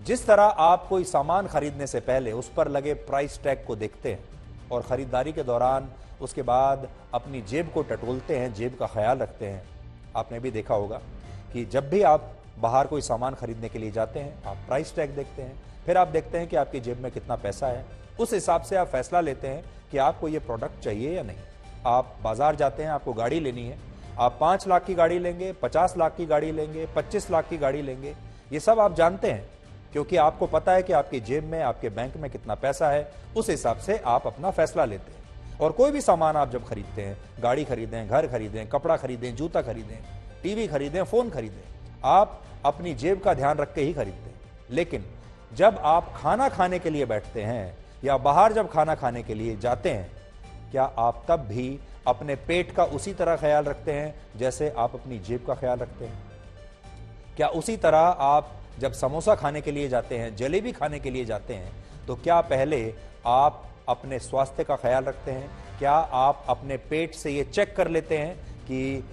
जिस तरह आप कोई सामान खरीदने से पहले उस पर लगे प्राइस टैग को देखते हैं और खरीदारी के दौरान उसके बाद अपनी जेब को टटोलते हैं, जेब का ख्याल रखते हैं, आपने भी देखा होगा कि जब भी आप बाहर कोई सामान खरीदने के लिए जाते हैं आप प्राइस टैग देखते हैं, फिर आप देखते हैं कि आपकी जेब में कितना पैसा है, उस हिसाब से आप फैसला लेते हैं कि आपको ये प्रोडक्ट चाहिए या नहीं। आप बाजार जाते हैं, आपको गाड़ी लेनी है, आप 5 लाख की गाड़ी लेंगे, 50 लाख की गाड़ी लेंगे, 25 लाख की गाड़ी लेंगे, ये सब आप जानते हैं क्योंकि आपको पता है कि आपकी जेब में, आपके बैंक में कितना पैसा है, उस हिसाब से आप अपना फैसला लेते हैं। और कोई भी सामान आप जब खरीदते हैं, गाड़ी खरीदें, घर खरीदें, कपड़ा खरीदें, जूता खरीदें, टीवी खरीदें, फोन खरीदें, आप अपनी जेब का ध्यान रख के ही खरीदते हैं। लेकिन जब आप खाना खाने के लिए बैठते हैं या बाहर जब खाना खाने के लिए जाते हैं, क्या आप तब भी अपने पेट का उसी तरह ख्याल रखते हैं जैसे आप अपनी जेब का ख्याल रखते हैं? क्या उसी तरह आप जब समोसा खाने के लिए जाते हैं, जलेबी खाने के लिए जाते हैं, तो क्या पहले आप अपने स्वास्थ्य का ख्याल रखते हैं? क्या आप अपने पेट से ये चेक कर लेते हैं कि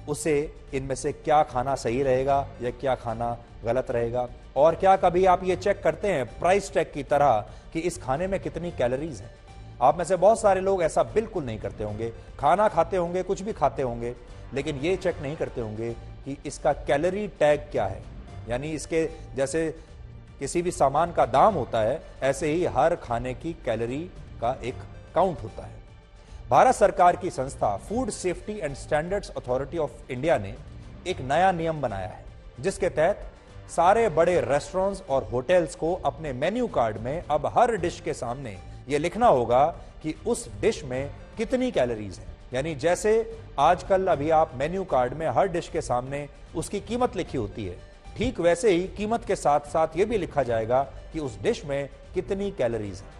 उसे इनमें से क्या खाना सही रहेगा या क्या खाना गलत रहेगा? और क्या कभी आप ये चेक करते हैं प्राइस टैग की तरह कि इस खाने में कितनी कैलोरीज हैं? आप में से बहुत सारे लोग ऐसा बिल्कुल नहीं करते होंगे, खाना खाते होंगे, कुछ भी खाते होंगे, लेकिन ये चेक नहीं करते होंगे कि इसका कैलोरी टैग क्या है। यानी इसके जैसे किसी भी सामान का दाम होता है, ऐसे ही हर खाने की कैलोरी का एक काउंट होता है। भारत सरकार की संस्था food safety and standards authority of India ने एक नया नियम बनाया है, जिसके तहत सारे बड़े रेस्टोरेंट्स और होटल्स को अपने मेन्यू कार्ड में अब हर डिश के सामने यह लिखना होगा कि उस डिश में कितनी कैलोरीज हैं। यानी जैसे आजकल अभी आप मेन्यू कार्ड में हर डिश के सामने उसकी कीमत लिखी होती है, ठीक वैसे ही कीमत के साथ साथ यह भी लिखा जाएगा कि उस डिश में कितनी कैलोरीज है।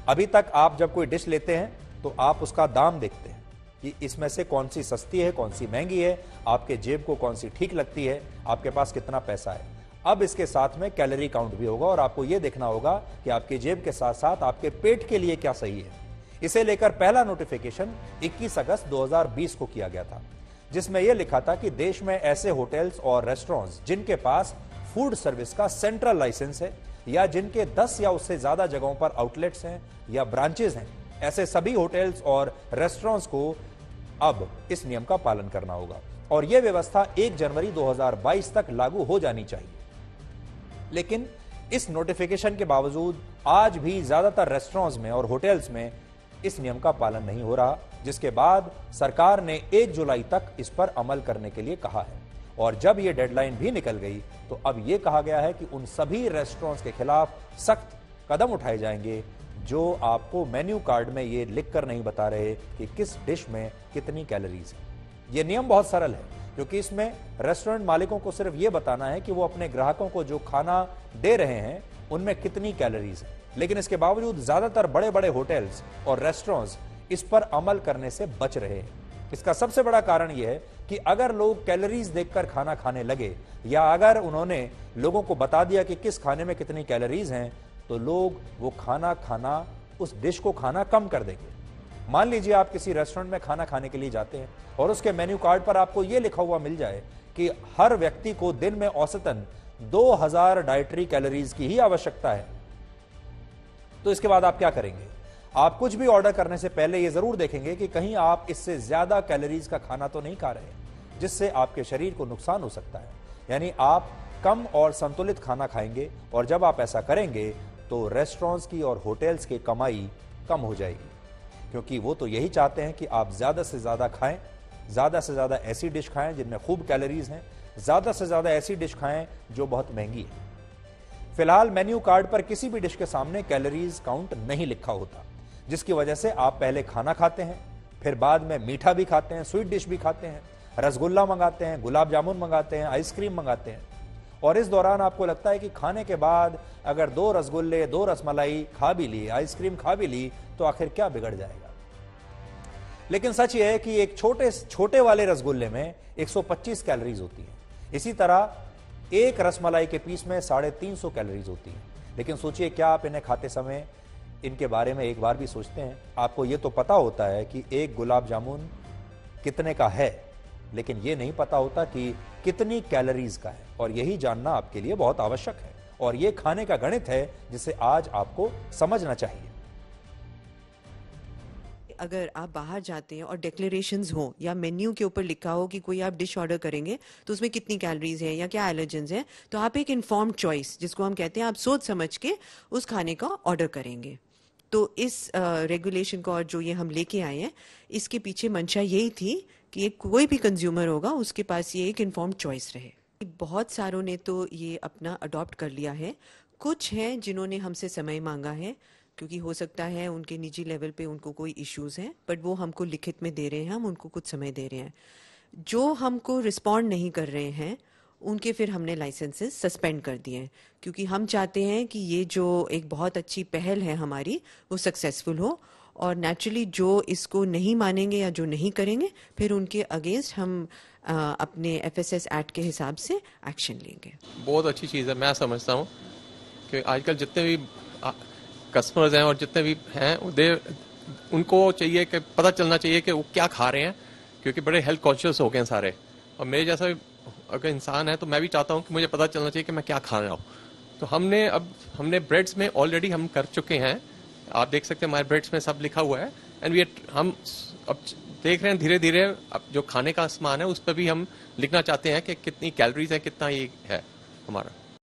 अभी तक आप जब कोई डिश लेते हैं तो आप उसका दाम देखते हैं कि इसमें से कौन सी सस्ती है, कौन सी महंगी है, आपके जेब को कौन सी ठीक लगती है, आपके पास कितना पैसा है। अब इसके साथ में कैलोरी काउंट भी होगा और आपको यह देखना होगा कि आपके जेब के साथ साथ आपके पेट के लिए क्या सही है। इसे लेकर पहला नोटिफिकेशन 21 अगस्त 2020 को किया गया था, जिसमें यह लिखा था कि देश में ऐसे होटल्स और रेस्टोरेंट्स जिनके पास फूड सर्विस का सेंट्रल लाइसेंस है या जिनके 10 या उससे ज्यादा जगहों पर आउटलेट्स हैं या ब्रांचेज हैं, ऐसे सभी होटल्स और रेस्टोरेंट्स को अब इस नियम का पालन करना होगा और यह व्यवस्था 1 जनवरी 2022 तक लागू हो जानी चाहिए। लेकिन इस नोटिफिकेशन के बावजूद आज भी ज्यादातर रेस्टोरेंट्स में और होटल्स में इस नियम का पालन नहीं हो रहा, जिसके बाद सरकार ने 1 जुलाई तक इस पर अमल करने के लिए कहा है। और जब यह डेडलाइन भी निकल गई तो अब यह कहा गया है कि उन सभी रेस्टोरेंट्स के खिलाफ सख्त कदम उठाए जाएंगे जो आपको मेन्यू कार्ड में ये लिखकर नहीं बता रहे कि किस डिश में कितनी कैलोरीज है। यह नियम बहुत सरल है क्योंकि इसमें रेस्टोरेंट मालिकों को सिर्फ यह बताना है कि वो अपने ग्राहकों को जो खाना दे रहे हैं उनमें कितनी कैलोरीज है। लेकिन इसके बावजूद ज्यादातर बड़े बड़े होटल्स और रेस्टोरेंट्स इस पर अमल करने से बच रहे हैं। इसका सबसे बड़ा कारण यह है कि अगर लोग कैलोरीज देखकर खाना खाने लगे या अगर उन्होंने लोगों को बता दिया कि किस खाने में कितनी कैलोरीज हैं, तो लोग वो खाना उस डिश को खाना कम कर देंगे। मान लीजिए आप किसी रेस्टोरेंट में खाना खाने के लिए जाते हैं और उसके मेन्यू कार्ड पर आपको यह लिखा हुआ मिल जाए कि हर व्यक्ति को दिन में औसतन 2000 डाइटरी कैलोरीज की ही आवश्यकता है, तो इसके बाद आप क्या करेंगे? आप कुछ भी ऑर्डर करने से पहले यह जरूर देखेंगे कि कहीं आप इससे ज्यादा कैलोरीज का खाना तो नहीं खा रहे जिससे आपके शरीर को नुकसान हो सकता है। यानी आप कम और संतुलित खाना खाएंगे और जब आप ऐसा करेंगे तो रेस्टोरेंट्स की और होटल्स की कमाई कम हो जाएगी, क्योंकि वो तो यही चाहते हैं कि आप ज्यादा से ज्यादा खाएं, ज्यादा से ज्यादा ऐसी डिश खाएं जिनमें खूब कैलोरीज हैं, ज्यादा से ज्यादा ऐसी डिश खाएं जो बहुत महंगी है। फिलहाल मेन्यू कार्ड पर किसी भी डिश के सामने कैलोरीज काउंट नहीं लिखा होता, जिसकी वजह से आप पहले खाना खाते हैं, फिर बाद में मीठा भी खाते हैं, स्वीट डिश भी खाते हैं, रसगुल्ला मंगाते हैं, गुलाब जामुन मंगाते हैं, आइसक्रीम मंगाते हैं, और इस दौरान आपको लगता है कि खाने के बाद अगर 2 रसगुल्ले, 2 रसमलाई खा भी ली, आइसक्रीम खा भी ली, तो आखिर क्या बिगड़ जाएगा। लेकिन सच यह है कि एक छोटे वाले रसगुल्ले में 125 कैलोरीज होती है। इसी तरह एक रसमलाई के पीस में 350 कैलोरीज होती है। लेकिन सोचिए, क्या आप इन्हें खाते समय इनके बारे में एक बार भी सोचते हैं? आपको यह तो पता होता है कि एक गुलाब जामुन कितने का है, लेकिन ये नहीं पता होता कि कितनी कैलोरीज का है, और यही जानना आपके लिए बहुत आवश्यक है। और ये खाने का गणित है जिसे आज आपको समझना चाहिए। अगर आप बाहर जाते हैं और डिक्लेरेशंस हो या मेन्यू के ऊपर लिखा हो कि कोई आप डिश ऑर्डर करेंगे तो उसमें कितनी कैलोरीज है या क्या एलर्जेंस है, तो आप एक इन्फॉर्म्ड चॉइस, जिसको हम कहते हैं, आप सोच समझ के उस खाने का ऑर्डर करेंगे। तो इस रेगुलेशन को और जो ये हम लेके आए हैं, इसके पीछे मंशा यही थी कि एक कोई भी कंज्यूमर होगा उसके पास ये एक इन्फॉर्म्ड चॉइस रहे। बहुत सारों ने तो ये अपना अडॉप्ट कर लिया है, कुछ हैं जिन्होंने हमसे समय मांगा है क्योंकि हो सकता है उनके निजी लेवल पे उनको कोई इश्यूज हैं, बट वो हमको लिखित में दे रहे हैं, हम उनको कुछ समय दे रहे हैं। जो हमको रिस्पॉन्ड नहीं कर रहे हैं उनके फिर हमने लाइसेंसेस सस्पेंड कर दिए हैं, क्योंकि हम चाहते हैं कि ये जो एक बहुत अच्छी पहल है हमारी वो सक्सेसफुल हो, और नेचुरली जो इसको नहीं मानेंगे या जो नहीं करेंगे फिर उनके अगेंस्ट हम अपने FSS एक्ट के हिसाब से एक्शन लेंगे। बहुत अच्छी चीज़ है, मैं समझता हूँ कि आजकल जितने भी कस्टमर्स हैं और जितने भी हैं उनको चाहिए कि पता चलना चाहिए कि वो क्या खा रहे हैं, क्योंकि बड़े हेल्थ कॉन्शियस हो गए हैं सारे। और मेरे जैसा अगर इंसान है तो मैं भी चाहता हूँ कि मुझे पता चलना चाहिए कि मैं क्या खा रहा हूँ। तो हमने ब्रेड्स में ऑलरेडी हम कर चुके हैं, आप देख सकते हैं हमारे ब्रेड्स में सब लिखा हुआ है। एंड हम अब देख रहे हैं धीरे धीरे अब जो खाने का सामान है उस पर भी हम लिखना चाहते हैं कि कितनी कैलोरीज है, कितना ये है हमारा।